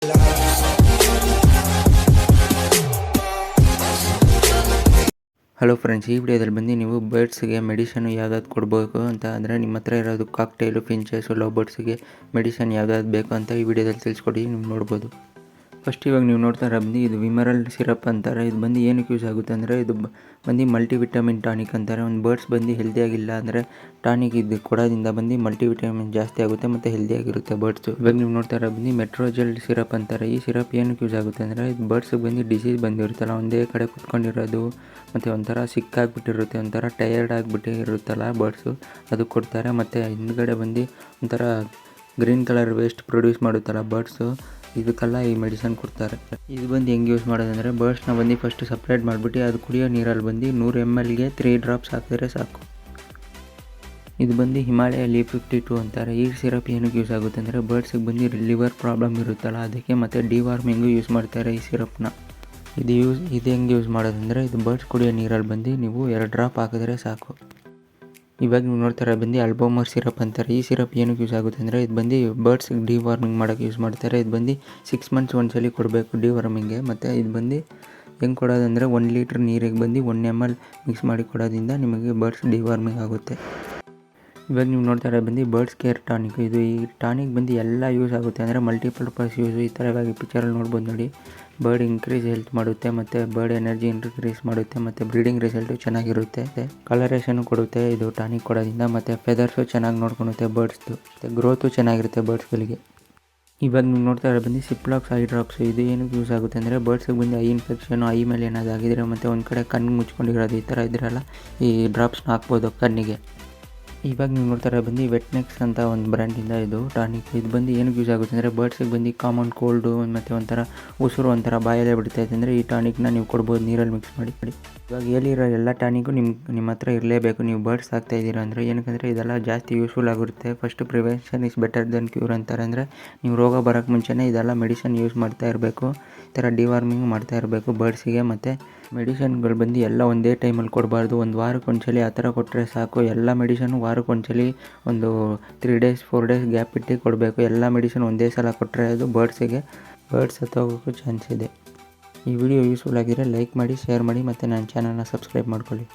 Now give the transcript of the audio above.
Hello friends, ಈ ವಿಡಿಯೋದಲ್ಲಿ ಬಂದು ನೀವು ಬರ್ಡ್ಸ್ಗೆ ಮೆಡಿಸನ್ ಯಾವ್ದಾದ್ರು ಕೊಡಬೇಕು ಅಂತ ಅಂದರೆ ನಿಮ್ಮ ಹತ್ರ ಇರೋದು ಕಾಕ್ಟೇಲು, ಫಿಂಚಸ್ಸು, ಲವ್ ಬರ್ಡ್ಸ್ಗೆ ಮೆಡಿಸನ್ ಯಾವ್ದಾದ್ರು ಬೇಕು ಅಂತ ಈ ವಿಡಿಯೋದಲ್ಲಿ ತಿಳಿಸ್ಕೊಡಿ. ನೀವು ನೋಡ್ಬೋದು. ಫಸ್ಟ್ ಇವಾಗ ನೀವು ನೋಡ್ತಾ ಬಂದು ಇದು ವಿಮರಲ್ ಸಿರಪ್ ಅಂತಾರೆ. ಇದು ಬಂದು ಏನಕ್ಕೆ ಯೂಸ್ ಆಗುತ್ತೆ ಅಂದರೆ ಇದು ಬಂದು ಮಲ್ಟಿವಿಟಮಿನ್ ಟಾನಿಕ್ ಅಂತಾರೆ. ಒಂದು ಬರ್ಡ್ಸ್ ಬಂದು ಹೆಲ್ದಿಯಾಗಿಲ್ಲ ಅಂದರೆ ಟಾನಿಕ್ ಇದು ಕೊಡೋದ್ರಿಂದ ಬಂದು ಮಲ್ಟಿವಿಟಮಿನ್ ಜಾಸ್ತಿ ಆಗುತ್ತೆ ಮತ್ತು ಹೆಲ್ದಿಯಾಗಿರುತ್ತೆ ಬರ್ಡ್ಸು. ಇವಾಗ ನೀವು ನೋಡ್ತಾ ಬಂದು ಮೆಟ್ರೋಜೆಲ್ ಸಿರಪ್ ಅಂತಾರೆ. ಈ ಸಿರಪ್ ಏನಕ್ಕೆ ಯೂಸ್ ಆಗುತ್ತೆ ಅಂದರೆ ಇದು ಬರ್ಡ್ಸ್ಗೆ ಬಂದು ಡಿಸೀಸ್ ಬಂದಿರುತ್ತಲ್ಲ, ಒಂದೇ ಕಡೆ ಕುತ್ಕೊಂಡಿರೋದು ಮತ್ತು ಒಂಥರ ಸಿಕ್ಕಾಗ್ಬಿಟ್ಟಿರುತ್ತೆ, ಒಂಥರ ಟಯರ್ಡ್ ಆಗಿಬಿಟ್ಟಿರುತ್ತಲ್ಲ ಬರ್ಡ್ಸು, ಅದು ಕೊಡ್ತಾರೆ. ಮತ್ತು ಹಿಂದ್ಗಡೆ ಬಂದು ಒಂಥರ ಗ್ರೀನ್ ಕಲರ್ ವೇಸ್ಟ್ ಪ್ರೊಡ್ಯೂಸ್ ಮಾಡುತ್ತಲ್ಲ ಬರ್ಡ್ಸು, ಇದಕ್ಕೆಲ್ಲ ಈ ಮೆಡಿಸನ್ ಕೊಡ್ತಾರೆ. ಇದು ಬಂದು ಹೆಂಗೆ ಯೂಸ್ ಮಾಡೋದಂದರೆ ಬರ್ಡ್ಸ್ನ ಬಂದು ಫಸ್ಟ್ ಸಪ್ರೇಟ್ ಮಾಡಿಬಿಟ್ಟು ಅದು ಕುಡಿಯೋ ನೀರಲ್ಲಿ ಬಂದು 100 ml 3 ಡ್ರಾಪ್ಸ್ ಹಾಕಿದ್ರೆ ಸಾಕು. ಇದು ಬಂದು ಹಿಮಾಲಯ ಲೀಫ್ 52 ಅಂತಾರೆ. ಈ ಸಿರಪ್ ಏನಕ್ಕೆ ಯೂಸ್ ಆಗುತ್ತೆ ಅಂದರೆ ಬರ್ಡ್ಸಿಗೆ ಬಂದು ಲಿವರ್ ಪ್ರಾಬ್ಲಮ್ ಇರುತ್ತಲ್ಲ ಅದಕ್ಕೆ, ಮತ್ತು ಡಿವಾರ್ಮಿಂಗು ಯೂಸ್ ಮಾಡ್ತಾರೆ ಈ ಸಿರಪ್ನ. ಇದು ಹೆಂಗೆ ಯೂಸ್ ಮಾಡೋದಂದರೆ ಇದು ಬರ್ಡ್ಸ್ ಕುಡಿಯೋ ನೀರಲ್ಲಿ ಬಂದು ನೀವು 2 ಡ್ರಾಪ್ ಹಾಕಿದ್ರೆ ಸಾಕು. ಇವಾಗ ನೀವು ನೋಡ್ತಾರೆ ಬಂದು ಆಲ್ಬಮರ್ ಸಿರಪ್ ಅಂತಾರೆ. ಈ ಸಿರಪ್ ಏನಕ್ಕೆ ಯೂಸ್ ಆಗುತ್ತೆ ಅಂದರೆ ಇದು ಬಂದು ಬರ್ಡ್ಸ್ಗೆ ಡಿವಾರ್ಮಿಂಗ್ ಮಾಡೋಕ್ಕೆ ಯೂಸ್ ಮಾಡ್ತಾರೆ. ಇದು ಬಂದು 6 months ಒಂದ್ಸಲಿ ಕೊಡಬೇಕು ಡಿವಾರ್ಮಿಂಗ್ಗೆ. ಮತ್ತು ಇದು ಬಂದು ಹೆಂಗೆ ಕೊಡೋದಂದರೆ 1 ಲೀಟ್ರ್ ನೀರಿಗೆ ಬಂದು 1 ml ಮಿಕ್ಸ್ ಮಾಡಿ ಕೊಡೋದ್ರಿಂದ ನಿಮಗೆ ಬರ್ಡ್ಸ್ ಡಿವಾರ್ಮಿಂಗ್ ಆಗುತ್ತೆ. ಇವಾಗ ನೀವು ನೋಡ್ತಾರೆ ಬಂದು ಬರ್ಡ್ಸ್ ಕೇರ್ ಟಾನಿಕ್. ಈ ಟಾನಿಕ್ ಬಂದು ಎಲ್ಲ ಯೂಸ್ ಆಗುತ್ತೆ ಅಂದರೆ ಮಲ್ಟಿಪರ್ಪಸ್ ಯೂಸು. ಈ ಥರ ಇವಾಗ ಪಿಕ್ಚರಲ್ಲಿ ನೋಡ್ಬೋದು ನೋಡಿ, ಬರ್ಡ್ ಇನ್ಕ್ರೀಸ್ ಹೆಲ್ತ್ ಮಾಡುತ್ತೆ, ಮತ್ತು ಬರ್ಡ್ ಎನರ್ಜಿ ಇನ್ಕ್ರೀಸ್ ಮಾಡುತ್ತೆ, ಮತ್ತು ಬ್ರೀಡಿಂಗ್ ರಿಸಲ್ಟು ಚೆನ್ನಾಗಿರುತ್ತೆ, ಕಲರೇಷನ್ನು ಕೊಡುತ್ತೆ ಇದು ಟಾನಿಕ್ ಕೊಡೋದ್ರಿಂದ, ಮತ್ತು ಫೆದರ್ಸು ಚೆನ್ನಾಗಿ ನೋಡ್ಕೊಳುತ್ತೆ ಬರ್ಡ್ಸ್ದು, ಮತ್ತು ಗ್ರೋತು ಚೆನ್ನಾಗಿರುತ್ತೆ ಬರ್ಡ್ಸ್ಗಳಿಗೆ. ಇವಾಗ ನೀವು ನೋಡ್ತಾ ಬಂದು ಸಿಪ್ಲಾಕ್ಸ್ ಐ ಡ್ರಾಪ್ಸ್. ಇದು ಏನಕ್ಕೆ ಯೂಸ್ ಆಗುತ್ತೆ ಅಂದರೆ ಬರ್ಡ್ಸಿಗೆ ಬಂದು ಐ ಇನ್ಫೆಕ್ಷನು, ಐ ಮೇಲೆ ಏನಾದ್ರು ಆಗಿದ್ರೆ ಮತ್ತು ಒಂದು ಕಡೆ ಕಣ್ಣು ಮುಚ್ಕೊಂಡಿರೋದು ಈ ಥರ ಇದ್ರಲ್ಲ, ಈ ಡ್ರಾಪ್ಸ್ನ ಹಾಕ್ಬೋದು ಕಣ್ಣಿಗೆ. ಇವಾಗ ನೀವು ನೋಡ್ತಾರೆ ಬಂದು ವೆಟ್ನೆಕ್ಸ್ ಅಂತ ಒಂದು ಬ್ರ್ಯಾಂಡಿಂದ ಇದು ಟಾನಿಕ್. ಇದು ಬಂದು ಏನಕ್ಕೆ ಯೂಸ್ ಆಗುತ್ತೆ ಅಂದರೆ ಬರ್ಡ್ಸಿಗೆ ಬಂದು ಕಾಮನ್ ಕೋಲ್ಡು ಮತ್ತು ಒಂಥರ ಉಸಿರು ಒಂಥರ ಬಾಯಲ್ಲೇ ಬಿಡ್ತಾಯಿದೆ ಅಂದರೆ ಈ ಟಾನಿಕ್ನ ನೀವು ಕೊಡ್ಬೋದು ನೀರಲ್ಲಿ ಮಿಕ್ಸ್ ಮಾಡಿ. ಇವಾಗ ಹೇಳಿರೋ ಎಲ್ಲ ಟಾನಿಕ್ಕು ನಿಮ್ಮ ಹತ್ರ ಇರಲೇಬೇಕು ನೀವು ಬರ್ಡ್ಸ್ ಆಗ್ತಾಯಿದ್ದೀರಾ ಅಂದರೆ. ಏನಕ್ಕಂದರೆ ಇದೆಲ್ಲ ಜಾಸ್ತಿ ಯೂಸ್ಫುಲ್ ಆಗಿರುತ್ತೆ. First prevention is better then cure ಅಂತಾರೆ. ಅಂದರೆ ನೀವು ರೋಗ ಬರೋಕ್ಕೆ ಮುಂಚೆನೇ ಇದೆಲ್ಲ ಮೆಡಿಸನ್ ಯೂಸ್ ಮಾಡ್ತಾ ಇರಬೇಕು, ಈ ಥರ ಡಿವಾರ್ಮಿಂಗ್ ಮಾಡ್ತಾ ಇರಬೇಕು ಬರ್ಡ್ಸಿಗೆ. ಮತ್ತು ಮೆಡಿಸನ್ಗಳು ಬಂದು ಎಲ್ಲ ಒಂದೇ ಟೈಮಲ್ಲಿ ಕೊಡಬಾರ್ದು, ಒಂದು ವಾರಕ್ಕೆ ಒಂದ್ಸಲಿ ಆ ಥರ ಕೊಟ್ಟರೆ ಸಾಕು. ಎಲ್ಲ ಮೆಡಿಸನ್ನು ವಾರಕ್ಕೆ ಒಂದ್ಸಲಿ ಒಂದು 3 days 4 days ಗ್ಯಾಪ್ ಇಟ್ಟು ಕೊಡಬೇಕು. ಎಲ್ಲ ಮೆಡಿಸನ್ ಒಂದೇ ಸಲ ಕೊಟ್ಟರೆ ಅದು ಬರ್ಡ್ಸ್ ಸತ್ತೋಗೋಕ್ಕೂ ಚಾನ್ಸ್ ಇದೆ. ಈ ವಿಡಿಯೋ ಯೂಸ್ಫುಲ್ ಆಗಿದ್ರೆ ಲೈಕ್ ಮಾಡಿ, ಶೇರ್ ಮಾಡಿ, ಮತ್ತು ನನ್ನ ಚಾನಲ್ನ ಸಬ್ಸ್ಕ್ರೈಬ್ ಮಾಡ್ಕೊಳ್ಳಿ.